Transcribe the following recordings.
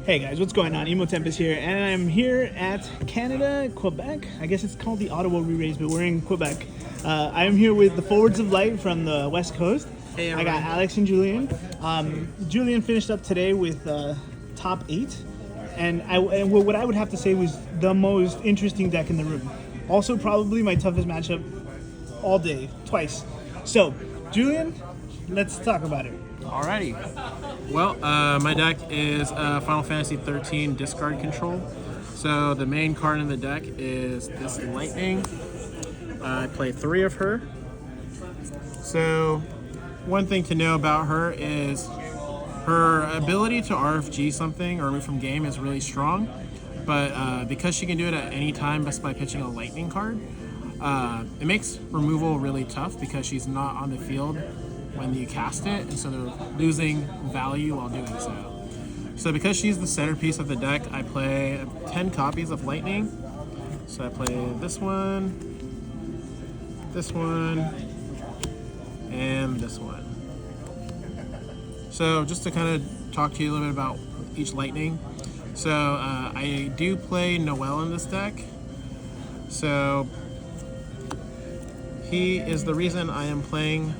Hey guys, what's going on? Emo Tempest here, and I'm here at Canada, Quebec. I guess it's called the Ottawa Reraise, but we're in Quebec. I am here with the Forwards of Light from the West Coast. Hey, I got Alex and Julian. Julian finished up today with top 8, and what I would have to say was the most interesting deck in the room. Also, probably my toughest matchup all day, twice. So, Julian, let's talk about it. Alrighty. Well, my deck is Final Fantasy XIII discard control. So the main card in the deck is this Lightning. I play 3 of her. So one thing to know about her is her ability to RFG something or remove from game is really strong. But because she can do it at any time just by pitching a Lightning card, it makes removal really tough because she's not on the field when you cast it, and so they're losing value while doing so. So because she's the centerpiece of the deck, I play 10 copies of Lightning. So I play this one, and this one. So just to kind of talk to you a little bit about each Lightning. So I do play Noel in this deck. So he is the reason I am playing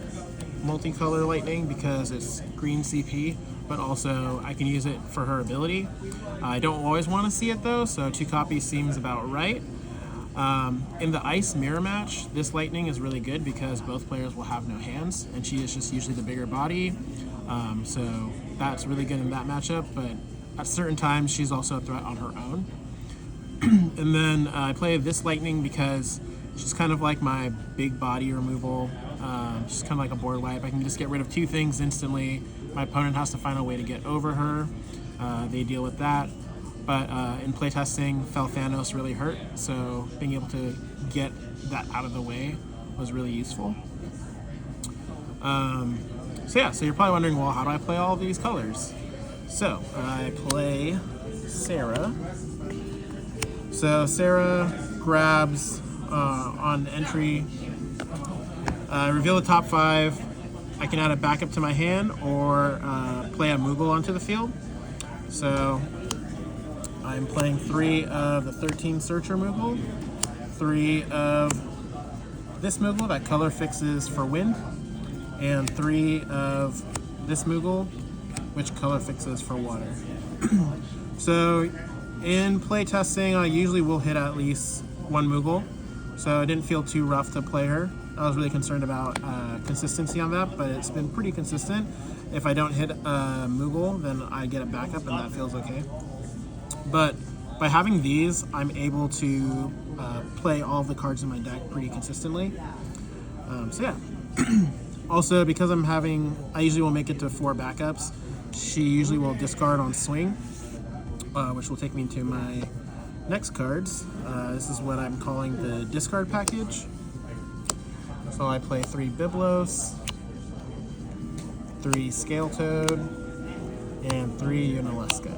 multicolor Lightning, because it's green CP, but also I can use it for her ability. I don't always want to see it though, so 2 copies seems about right. In the Ice Mirror match, this Lightning is really good because both players will have no hands, and she is just usually the bigger body, so that's really good in that matchup, but at certain times she's also a threat on her own. And then I play this Lightning because she's kind of like my big body removal. She's kind of like a board wipe. I can just get rid of 2 things instantly. My opponent has to find a way to get over her. They deal with that. But in playtesting, Thanos really hurt, so being able to get that out of the way was really useful. So you're probably wondering, well, how do I play all of these colors? So I play Sarah. So Sarah grabs on entry, reveal the top 5. I can add a backup to my hand or play a Moogle onto the field. So I'm playing 3 of the 13 Searcher Moogle, 3 of this Moogle that color fixes for wind, and 3 of this Moogle, which color fixes for water. So in playtesting, I usually will hit at least 1 Moogle. So it didn't feel too rough to play her. I was really concerned about consistency on that, but it's been pretty consistent. If I don't hit a Moogle, then I get a backup, and that feels okay. But by having these, I'm able to play all of the cards in my deck pretty consistently. Also, because I usually will make it to 4 backups. She usually will discard on swing, which will take me into my next cards. This is what I'm calling the discard package. So I play 3 Biblos, 3 Scale Toad, and 3 Unalesca.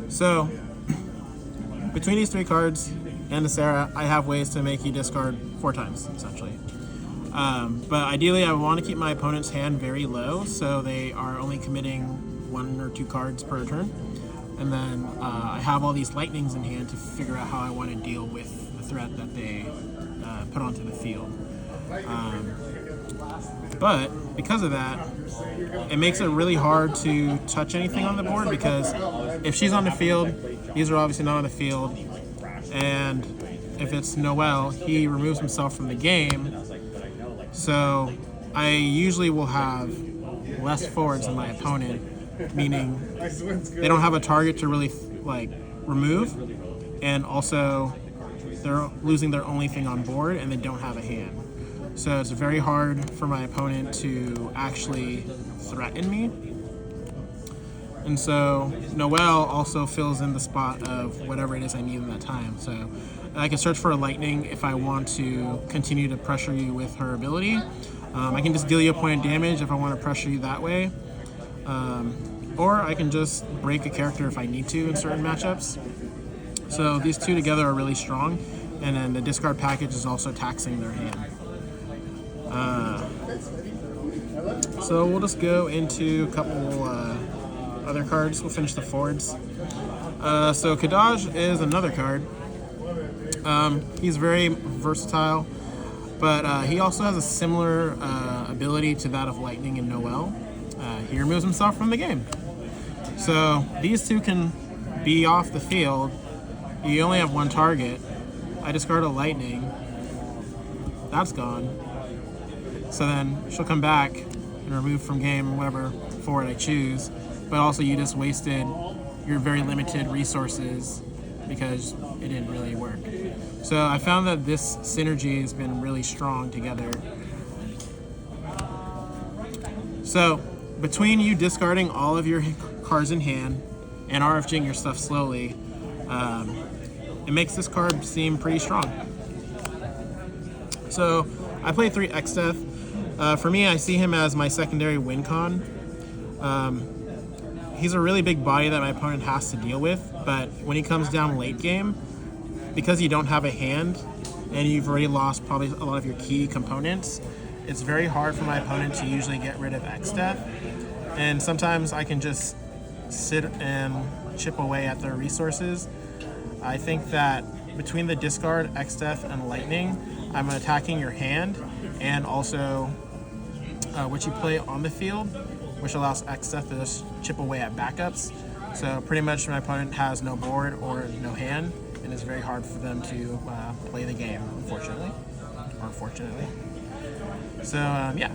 So between these 3 cards and the Sarah, I have ways to make you discard 4 times, essentially. But ideally, I want to keep my opponent's hand very low, so they are only committing 1 or 2 cards per turn. And then I have all these Lightnings in hand to figure out how I want to deal with the threat that they put onto the field. But because of that, it makes it really hard to touch anything on the board, because if she's on the field, these are obviously not on the field. And if it's Noel, he removes himself from the game. So I usually will have less forwards than my opponent, meaning they don't have a target to really remove, and also they're losing their only thing on board, and they don't have a hand. So it's very hard for my opponent to actually threaten me. And so Noel also fills in the spot of whatever it is I need in that time. So I can search for a Lightning if I want to continue to pressure you with her ability. I can just deal you a point of damage if I want to pressure you that way. Or I can just break a character if I need to in certain matchups. So these 2 together are really strong, and then the discard package is also taxing their hand. So we'll just go into a couple other cards. We'll finish the forwards. So Kadaj is another card. He's very versatile, but he also has a similar ability to that of Lightning and Noel. He removes himself from the game. So these two can be off the field. You only have one target. I discard a Lightning. That's gone. So then she'll come back and remove from game whatever forward I choose. But also you just wasted your very limited resources because it didn't really work. So I found that this synergy has been really strong together. So between you discarding all of your cards in hand and RFGing your stuff slowly, it makes this card seem pretty strong. So I play 3 Xdeath. For me, I see him as my secondary win con. He's a really big body that my opponent has to deal with, but when he comes down late game, because you don't have a hand and you've already lost probably a lot of your key components, it's very hard for my opponent to usually get rid of Xdeath. And sometimes I can just sit and chip away at their resources. I think that between the discard, Xdeath, and Lightning, I'm attacking your hand and also what you play on the field, which allows Xdeath to just chip away at backups. So pretty much my opponent has no board or no hand, and it's very hard for them to play the game, unfortunately, or fortunately. So yeah.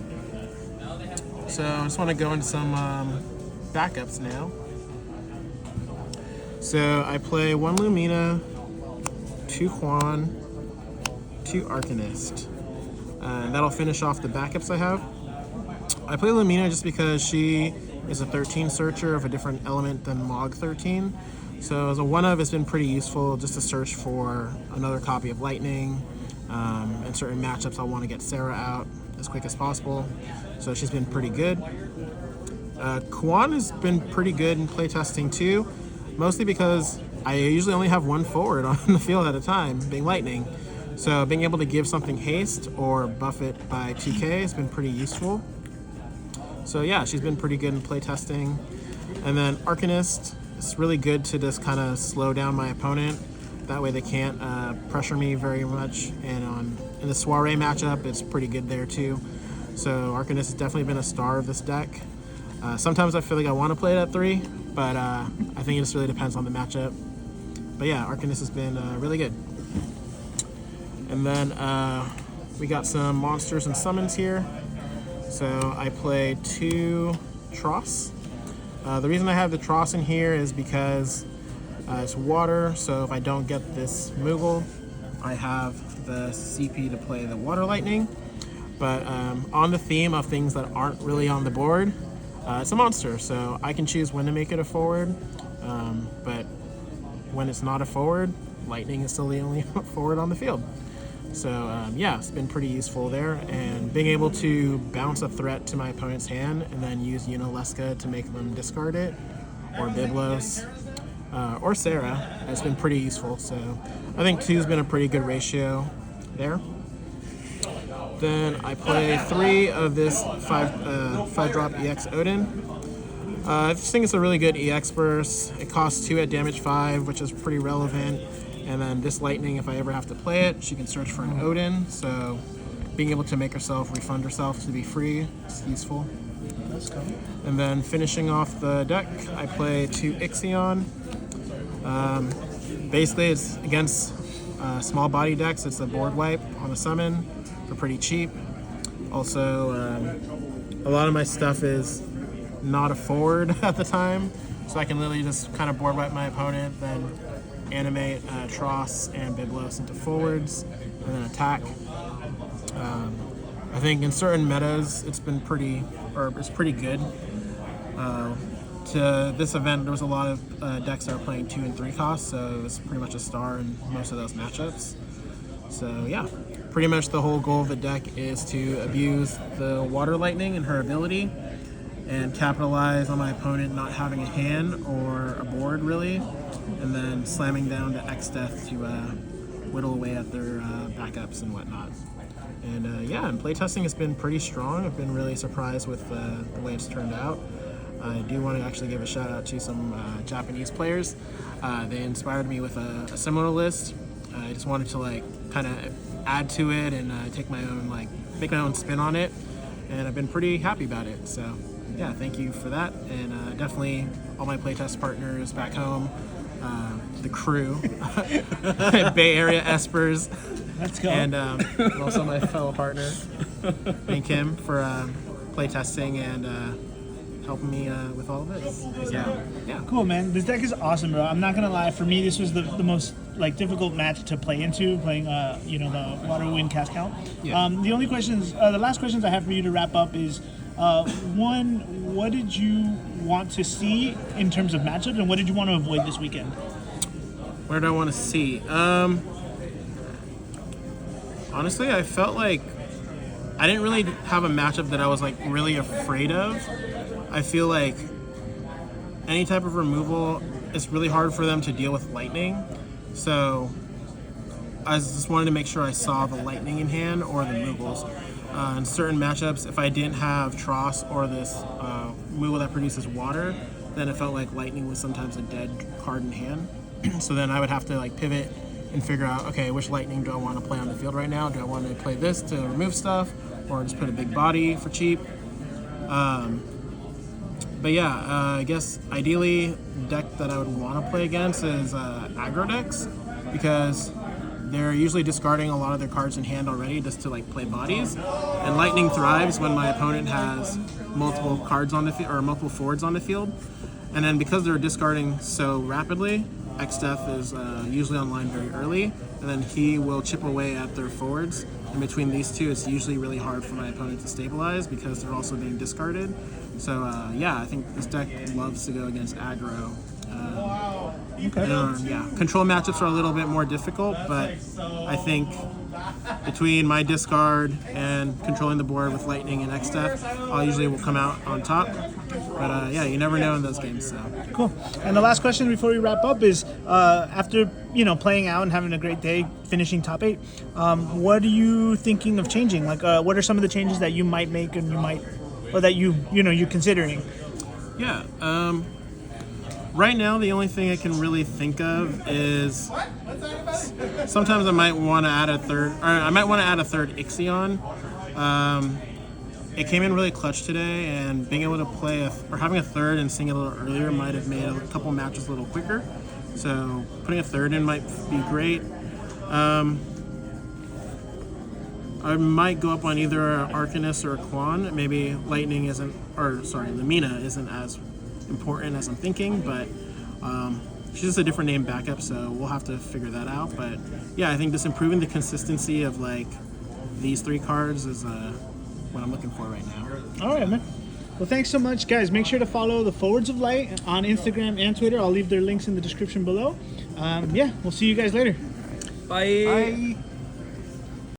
So I just want to go into some backups now. So I play 1 Lumina, 2 Quan, 2 Arcanist. And that'll finish off the backups I have. I play Lumina just because she is a 13 searcher of a different element than Mog 13. So as a 1-of, it's been pretty useful just to search for another copy of Lightning. In certain matchups, I want to get Sarah out as quick as possible. So she's been pretty good. Quan has been pretty good in playtesting too, mostly because I usually only have 1 forward on the field at a time, being Lightning. So being able to give something haste or buff it by 2k has been pretty useful. So yeah, she's been pretty good in playtesting. And then Arcanist, it's really good to just kind of slow down my opponent. That way they can't pressure me very much. And in the Soiree matchup, it's pretty good there too. So Arcanist has definitely been a star of this deck. Sometimes I feel like I want to play it at 3, but I think it just really depends on the matchup. But yeah, Arcanist has been really good. And then we got some monsters and summons here. So I play 2 Tross. The reason I have the Tross in here is because it's water, so if I don't get this Moogle, I have the CP to play the Water Lightning. But on the theme of things that aren't really on the board, it's a monster, so I can choose when to make it a forward. But when it's not a forward, Lightning is still the only forward on the field. So yeah, it's been pretty useful there, and being able to bounce a threat to my opponent's hand and then use Unileska to make them discard it, or Biblos, or Sarah, has been pretty useful. So I think 2's been a pretty good ratio there. Then I play 3 of this 5-drop EX Odin. I just think it's a really good EX burst. It costs 2 at damage 5, which is pretty relevant. And then this Lightning, if I ever have to play it, she can search for an Odin. So being able to make herself refund herself to be free is useful. And then finishing off the deck, I play 2 Ixion. Basically, it's against small body decks. It's a board wipe on the summon for pretty cheap. Also, a lot of my stuff is not a forward at the time, so I can literally just kind of board wipe my opponent, then animate Tross and Biblos into forwards, and then attack. I think in certain metas, it's pretty good. To this event, there was a lot of decks that are playing 2 and 3 costs, so it's pretty much a star in most of those matchups. So yeah, pretty much the whole goal of the deck is to abuse the Water Lightning and her ability, and capitalize on my opponent not having a hand or a board really, and then slamming down to Xdeath to whittle away at their backups and whatnot. And yeah, and playtesting has been pretty strong. I've been really surprised with the way it's turned out. I do want to actually give a shout out to some Japanese players. They inspired me with a similar list. I just wanted to like kind of add to it and take my own make my own spin on it, and I've been pretty happy about it. So yeah, thank you for that, and definitely all my playtest partners back home, the crew, Bay Area Espers. Let's go. And also my fellow partner, thank him for playtesting and helping me with all of this. Yeah. Cool, man. This deck is awesome, bro. I'm not gonna lie. For me, this was the most difficult match to play into, playing the Water Wind Cast Count. Yeah. The only questions, the last questions I have for you to wrap up is, one, what did you want to see in terms of matchups, and what did you want to avoid this weekend? Where do I want to see? Honestly, I felt like I didn't really have a matchup that I was like really afraid of. I feel like any type of removal, it's really hard for them to deal with lightning. So I just wanted to make sure I saw the lightning in hand or the removals. In certain matchups, if I didn't have Tross or this removal that produces water, then it felt like lightning was sometimes a dead card in hand. So then I would have to like pivot and figure out, okay, which lightning do I want to play on the field right now? Do I want to play this to remove stuff, or just put a big body for cheap? But yeah, I guess ideally the deck that I would want to play against is aggro decks, because they're usually discarding a lot of their cards in hand already just to like play bodies. And lightning thrives when my opponent has multiple cards on the field or multiple forwards on the field. And then because they're discarding so rapidly, Xdeath is usually online very early, and then he will chip away at their forwards. And between these two, it's usually really hard for my opponent to stabilize because they're also being discarded. So yeah, I think this deck loves to go against aggro. Yeah, control matchups are a little bit more difficult, but I think between my discard and controlling the board with Lightning and Xdeath, I usually will come out on top. But yeah, you never know in those games. So cool. And the last question before we wrap up is, after playing out and having a great day, finishing top 8, what are you thinking of changing? Like, what are some of the changes that you might make and you're considering? Yeah. Right now, the only thing I can really think of is sometimes I might want to add a third Ixion. It came in really clutch today, and being able to play having a third and seeing it a little earlier might have made a couple matches a little quicker. So putting a third in might be great. I might go up on either an Arcanist or a Quan. Maybe Lamina isn't as important as I'm thinking, but she's just a different name backup, so we'll have to figure that out. But yeah, I think just improving the consistency of like these 3 cards is what I'm looking for right now. All right, man. Well, thanks so much, guys. Make sure to follow the Forwards of Light on Instagram and Twitter. I'll leave their links in the description below. Yeah, we'll see you guys later. Bye. Bye.